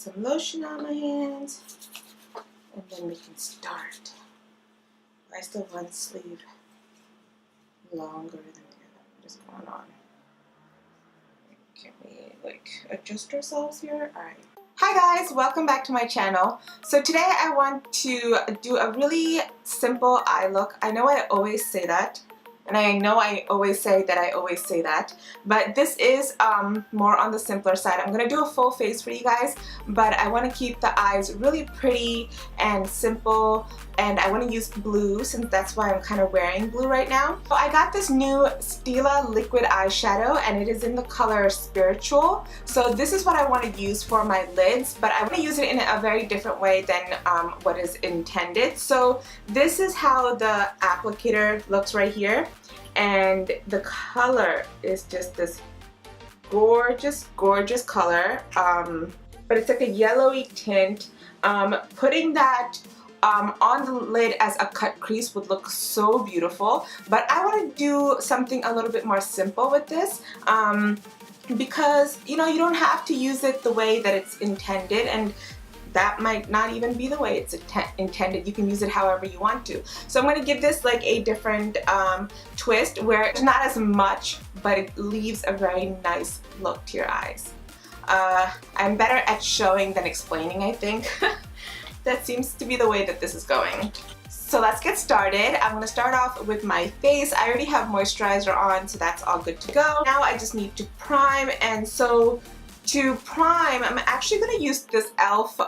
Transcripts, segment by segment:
some lotion on my hands, and then we can start. Why is the one sleeve longer than the other? What is going on? Can we like adjust ourselves here? Alright. Hi guys, welcome back to my channel. So today I want to do a really simple eye look. I know I always say that, and I know I always say that I always say that, but this is more on the simpler side. I'm going to do a full face for you guys, but I want to keep the eyes really pretty and simple, and I want to use blue since that's why I'm kind of wearing blue right now. So I got this new Stila liquid eyeshadow, and it is in the color Spiritual. So this is what I want to use for my lids, but I want to use it in a very different way than what is intended. So this is how the applicator looks right here. And the color is just this gorgeous, gorgeous color, but it's like a yellowy tint. Putting that on the lid as a cut crease would look so beautiful, but I want to do something a little bit more simple with this, because you know, you don't have to use it the way that it's intended, and that might not even be the way it's intended. You can use it however you want to. So I'm going to give this like a different twist where it's not as much, but it leaves a very nice look to your eyes. I'm better at showing than explaining, I think. That seems to be the way that this is going. So let's get started. I'm going to start off with my face. I already have moisturizer on, so that's all good to go. Now I just need to prime, and so to prime, I'm actually going to use this E.L.F.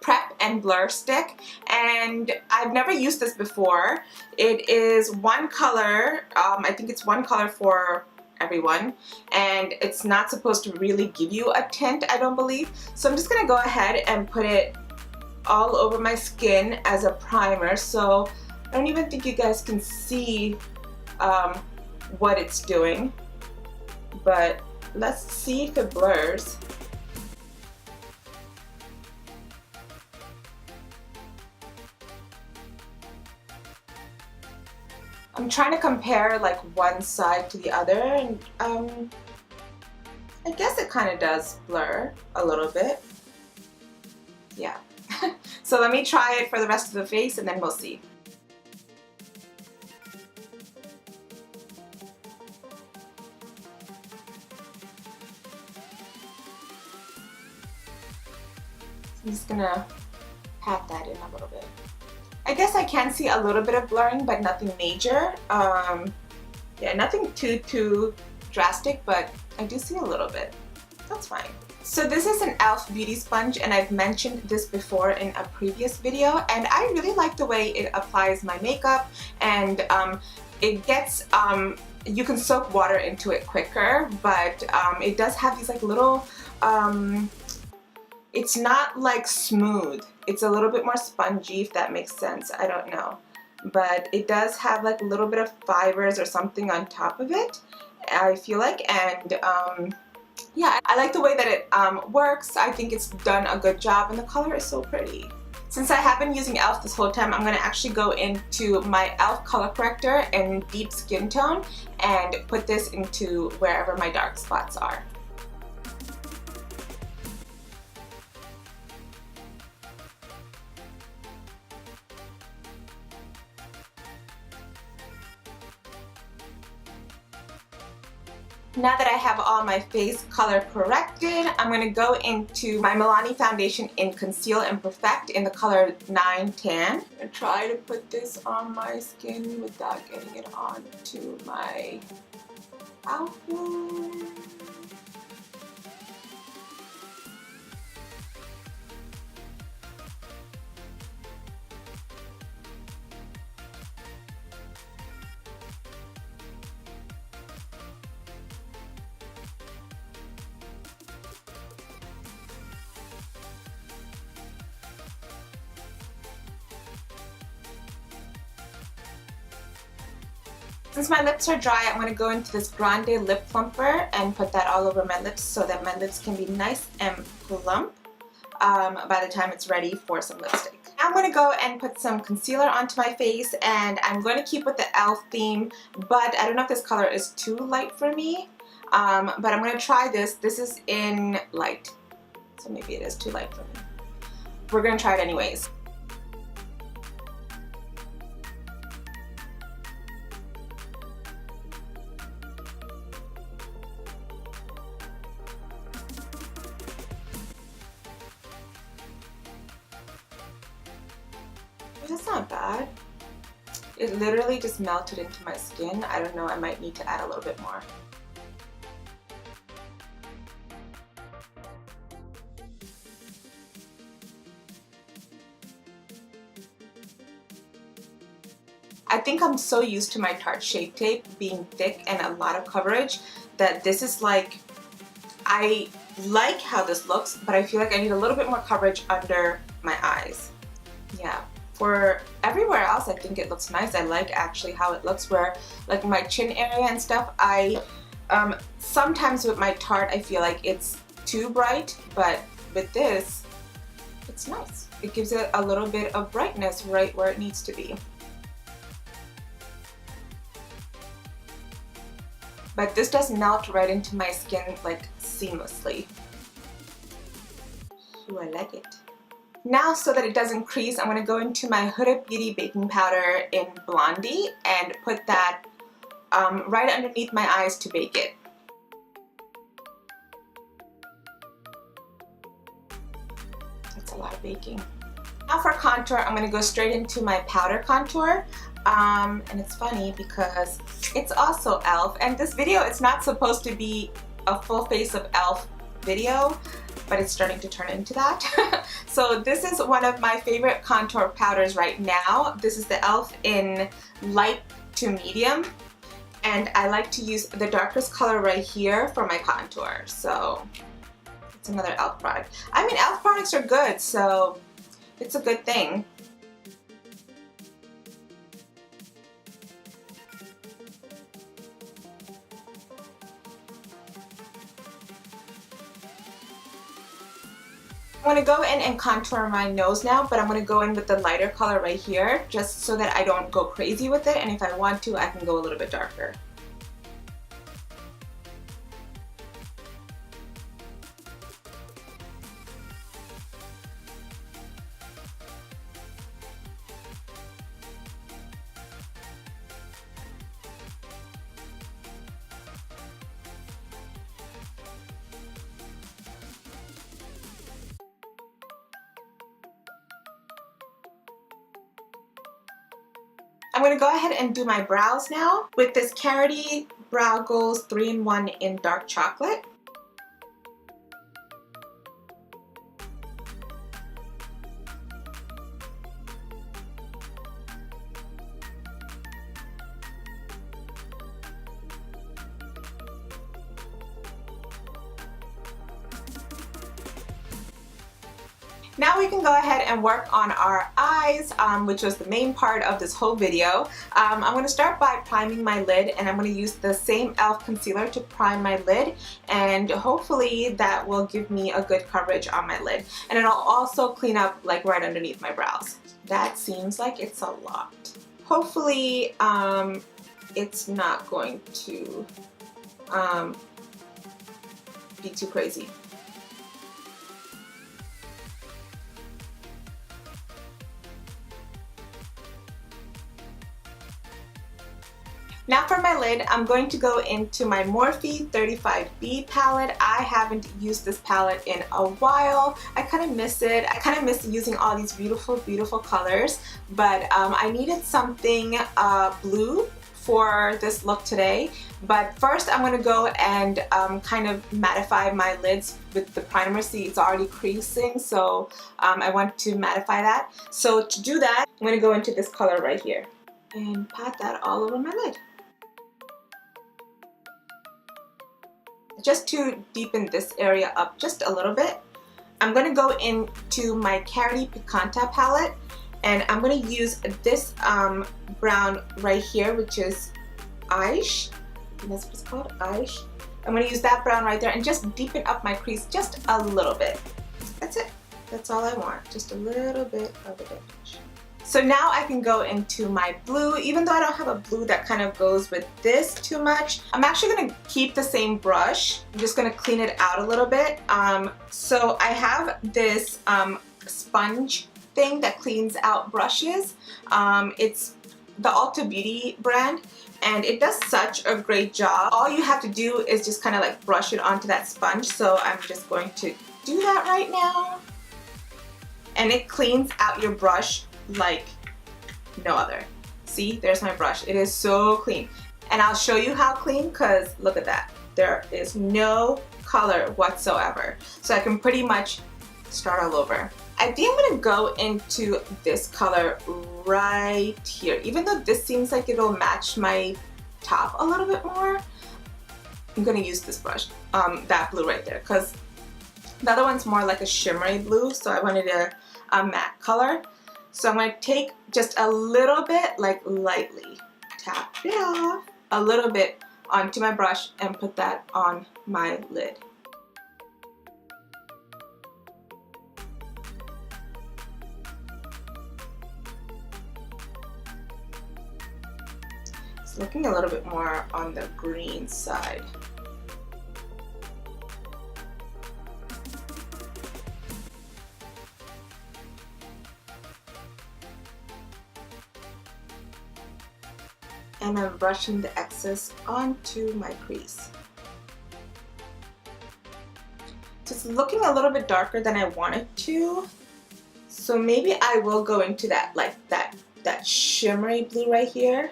Prep and Blur Stick, and I've never used this before. It is one color, I think it's one color for everyone, and it's not supposed to really give you a tint, I don't believe. So I'm just going to go ahead and put it all over my skin as a primer, so I don't even think you guys can see what it's doing, but let's see if it blurs. I'm trying to compare like one side to the other, and I guess it kind of does blur a little bit. Yeah. So let me try it for the rest of the face and then we'll see. I'm just gonna pat that in a little bit. I guess I can see a little bit of blurring, but nothing major. Yeah, nothing too drastic, but I do see a little bit. That's fine. So this is an E.L.F. beauty sponge, and I've mentioned this before in a previous video, and I really like the way it applies my makeup, and it gets, you can soak water into it quicker, but it does have these like little, it's not like smooth. It's a little bit more spongy, if that makes sense. I don't know. But it does have like a little bit of fibers or something on top of it, I feel like, and yeah, I like the way that it works. I think it's done a good job, and the color is so pretty. Since I have been using E.L.F. this whole time, I'm going to actually go into my E.L.F. color corrector in deep skin tone and put this into wherever my dark spots are. Now that I have all my face color corrected, I'm going to go into my Milani foundation in Conceal and Perfect in the color 9 Tan. I'm going to try to put this on my skin without getting it onto my outfit. Since my lips are dry, I'm going to go into this Grande Lip Plumper and put that all over my lips so that my lips can be nice and plump by the time it's ready for some lipstick. Now I'm going to go and put some concealer onto my face, and I'm going to keep with the E.L.F. theme, but I don't know if this color is too light for me, but I'm going to try this. This is in Light. So maybe it is too light for me. We're gonna try it anyways. That's not bad. It literally just melted into my skin. I don't know, I might need to add a little bit more. I think I'm so used to my Tarte Shape Tape being thick and a lot of coverage that this is like, I like how this looks, but I feel like I need a little bit more coverage under my eyes. Yeah. For everywhere else, I think it looks nice. I like actually how it looks, where like my chin area and stuff, I sometimes with my Tarte I feel like it's too bright, but with this it's nice. It gives it a little bit of brightness right where it needs to be. But this does melt right into my skin like seamlessly. Ooh, I like it. Now, so that it doesn't crease, I'm going to go into my Huda Beauty baking powder in Blondie and put that right underneath my eyes to bake it. That's a lot of baking. Now for contour, I'm going to go straight into my powder contour. And it's funny because it's also E.L.F. and this video, it's not supposed to be a full face of E.L.F. video, but it's starting to turn into that. So this is one of my favorite contour powders right now. This is the E.L.F. in light to medium, and I like to use the darkest color right here for my contour. So it's another E.L.F. product. I mean, E.L.F. products are good, so it's a good thing. I'm going to go in and contour my nose now, but I'm going to go in with the lighter color right here, just so that I don't go crazy with it, and if I want to, I can go a little bit darker. I'm going to go ahead and do my brows now with this Carity Brow Goals 3-in-1 in dark chocolate. Now we can go ahead and work on our eyes, which was the main part of this whole video. I'm going to start by priming my lid, and I'm going to use the same E.L.F. concealer to prime my lid, and hopefully that will give me a good coverage on my lid. And it'll also clean up like right underneath my brows. That seems like it's a lot. Hopefully it's not going to be too crazy. Now for my lid, I'm going to go into my Morphe 35B palette. I haven't used this palette in a while. I kind of miss it. I kind of miss using all these beautiful, beautiful colors, but I needed something blue for this look today. But first I'm going to go and kind of mattify my lids with the primer. See, it's already creasing, so I want to mattify that. So to do that, I'm going to go into this color right here and pat that all over my lid. Just to deepen this area up just a little bit, I'm going to go into my Carity Picanta palette, and I'm going to use this brown right here, which is Eyeshadow. That's what it's called, Eyeshadow. I'm going to use that brown right there and just deepen up my crease just a little bit. That's it. That's all I want. Just a little bit of a definition. So now I can go into my blue, even though I don't have a blue that kind of goes with this too much. I'm actually going to keep the same brush. I'm just going to clean it out a little bit. So I have this sponge thing that cleans out brushes. It's the Ulta Beauty brand, and it does such a great job. All you have to do is just kind of like brush it onto that sponge. So I'm just going to do that right now. And it cleans out your brush like no other. See, there's my brush. It is so clean. And I'll show you how clean, because look at that. There is no color whatsoever. So I can pretty much start all over. I think I'm gonna go into this color right here. Even though this seems like it'll match my top a little bit more, I'm gonna use this brush, that blue right there, because the other one's more like a shimmery blue, so I wanted a matte color. So I'm going to take just a little bit, like lightly tap it off a little bit onto my brush and put that on my lid. It's looking a little bit more on the green side. And I'm brushing the excess onto my crease. It's looking a little bit darker than I want it to, so maybe I will go into that, like that shimmery blue right here.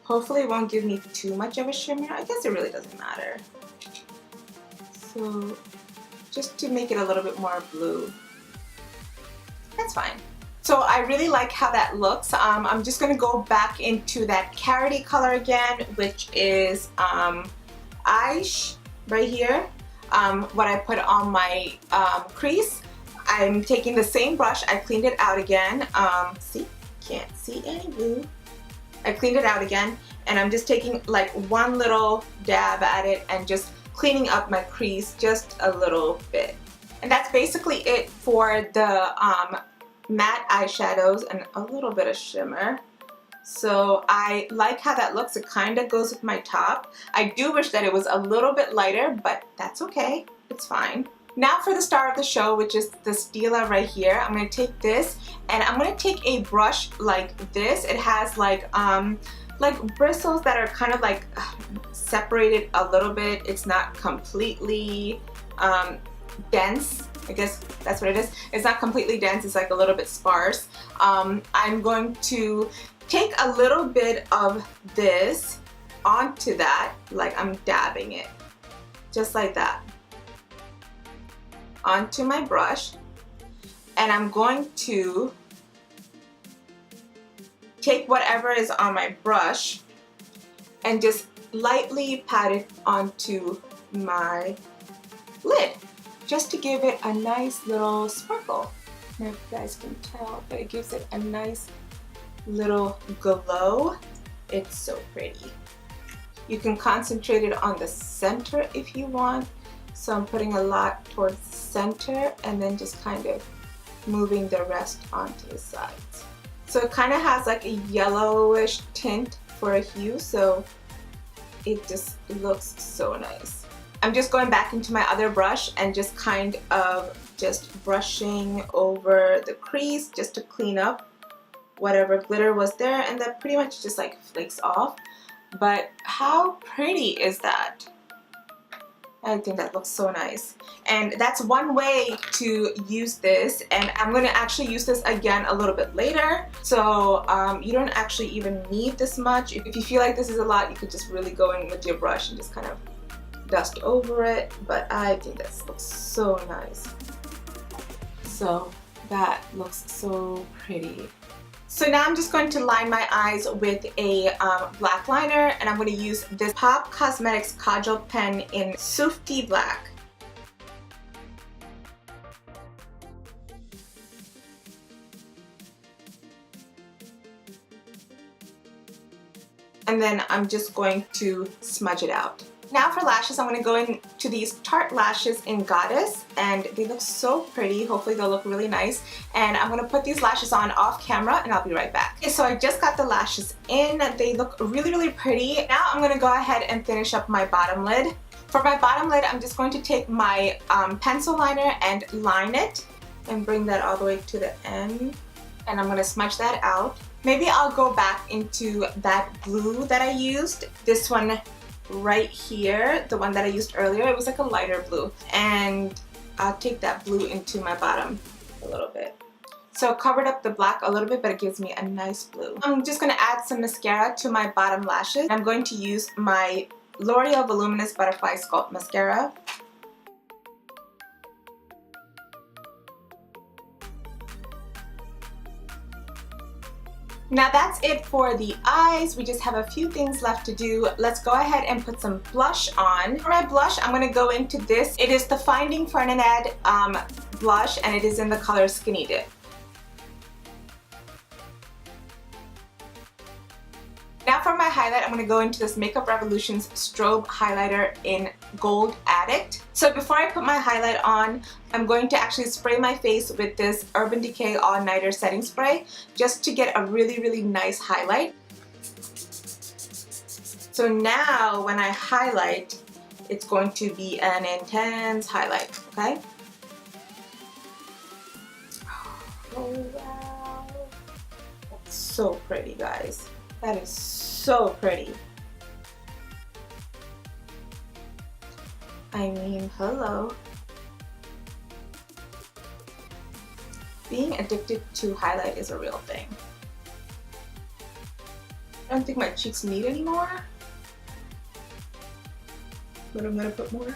Hopefully it won't give me too much of a shimmer. I guess it really doesn't matter. So just to make it a little bit more blue. That's fine. So I really like how that looks. I'm just going to go back into that carroty color again, which is Eyeshadow right here. What I put on my crease. I'm taking the same brush. I cleaned it out again. See? Can't see any blue. I cleaned it out again, and I'm just taking like one little dab at it and just cleaning up my crease just a little bit. And that's basically it for the matte eyeshadows and a little bit of shimmer. So I like how that looks. It kind of goes with my top. I do wish that it was a little bit lighter, but that's okay. It's fine. Now for the star of the show, which is the Stila right here. I'm going to take this, and I'm going to take a brush like this. It has like bristles that are kind of like separated a little bit. It's not completely dense. I guess that's what it is. It's not completely dense, it's like a little bit sparse. I'm going to take a little bit of this onto that, like I'm dabbing it, just like that, onto my brush. And I'm going to take whatever is on my brush and just lightly pat it onto my lid, just to give it a nice little sparkle. I don't know if you guys can tell, but it gives it a nice little glow. It's so pretty. You can concentrate it on the center if you want. So I'm putting a lot towards the center and then just kind of moving the rest onto the sides. So it kind of has like a yellowish tint for a hue, so it just looks so nice. I'm just going back into my other brush and just kind of just brushing over the crease just to clean up whatever glitter was there, and that pretty much just like flakes off. But how pretty is that? I think that looks so nice. And that's one way to use this, and I'm going to actually use this again a little bit later. So you don't actually even need this much. If you feel like this is a lot, you could just really go in with your brush and just kind of dust over it. But I think this looks so nice. So that looks so pretty. So now I'm just going to line my eyes with a black liner, and I'm going to use this Pop Cosmetics Kajal pen in Soooo Black. And then I'm just going to smudge it out. Now for lashes, I'm going to go into these Tarte lashes in Goddess, and they look so pretty. Hopefully they'll look really nice. And I'm going to put these lashes on off camera and I'll be right back. Okay, so I just got the lashes in. They look really, really pretty. Now I'm going to go ahead and finish up my bottom lid. For my bottom lid, I'm just going to take my pencil liner and line it and bring that all the way to the end. And I'm going to smudge that out. Maybe I'll go back into that blue that I used. This one right here, the one that I used earlier, it was like a lighter blue, and I'll take that blue into my bottom a little bit. So it covered up the black a little bit, but it gives me a nice blue. I'm just going to add some mascara to my bottom lashes. I'm going to use my L'Oreal Voluminous Butterfly Sculpt Mascara. Now that's it for the eyes. We just have a few things left to do. Let's go ahead and put some blush on. For my blush, I'm going to go into this. It is the Finding Ferdinand blush, and it is in the color Skinny Dip. Now for my highlight, I'm going to go into this Makeup Revolution's Strobe highlighter in Gold Addict. So before I put my highlight on, I'm going to actually spray my face with this Urban Decay All Nighter Setting Spray just to get a really, really nice highlight. So now when I highlight, it's going to be an intense highlight, okay? Oh wow. That's so pretty, guys. That is so pretty. I mean, hello. Being addicted to highlight is a real thing. I don't think my cheeks need any more, but I'm gonna put more.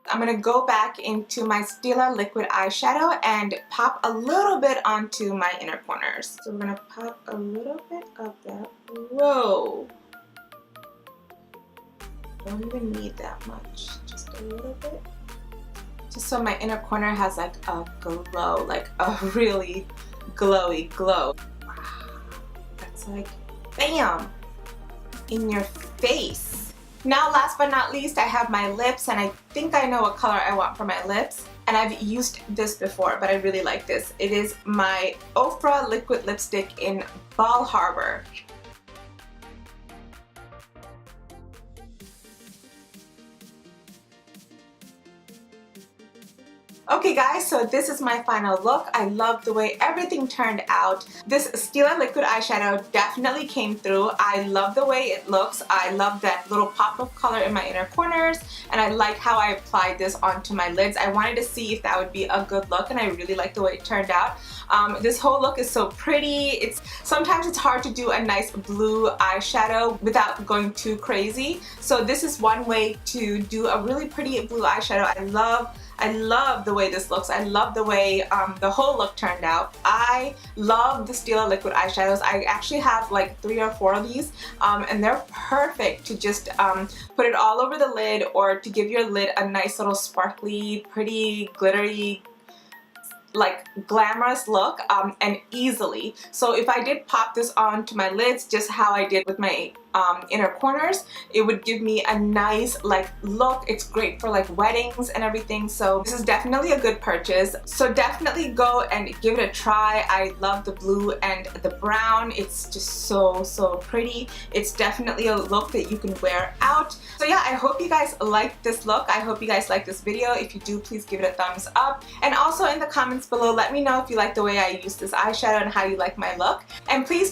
I'm going to go back into my Stila liquid eyeshadow and pop a little bit onto my inner corners. So we're going to pop a little bit of that. Whoa! Don't even need that much. Just a little bit. Just so my inner corner has like a glow, like a really glowy glow. Wow. That's like, bam! In your face. Now last but not least, I have my lips, and I think I know what color I want for my lips. And I've used this before, but I really like this. It is my Ofra liquid lipstick in Bal Harbour. Okay guys, so this is my final look. I love the way everything turned out. This Stila liquid eyeshadow definitely came through. I love the way it looks. I love that little pop of color in my inner corners, and I like how I applied this onto my lids. I wanted to see if that would be a good look, and I really like the way it turned out. This whole look is so pretty. Sometimes it's hard to do a nice blue eyeshadow without going too crazy. So this is one way to do a really pretty blue eyeshadow. I love the way this looks. I love the way the whole look turned out. I love the Stila liquid eyeshadows. I actually have like 3 or 4 of these, and they're perfect to just put it all over the lid, or to give your lid a nice little sparkly, pretty, glittery, like glamorous look, and easily. So if I did pop this onto my lids just how I did with my inner corners, it would give me a nice like look. It's great for like weddings and everything, so this is definitely a good purchase. So definitely go and give it a try. I love the blue and the brown. It's just so pretty. It's definitely a look that you can wear out. So yeah, I hope you guys liked this look. I hope you guys liked this video. If you do, please give it a thumbs up, and also in the comments below, let me know if you like the way I use this eyeshadow and how you like my look. And please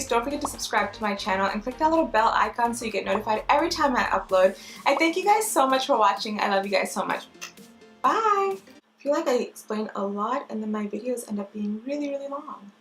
don't forget to subscribe to my channel and click that little bell icon so you get notified every time I upload. I thank you guys so much for watching. I love you guys so much. Bye! I feel like I explain a lot and then my videos end up being really long.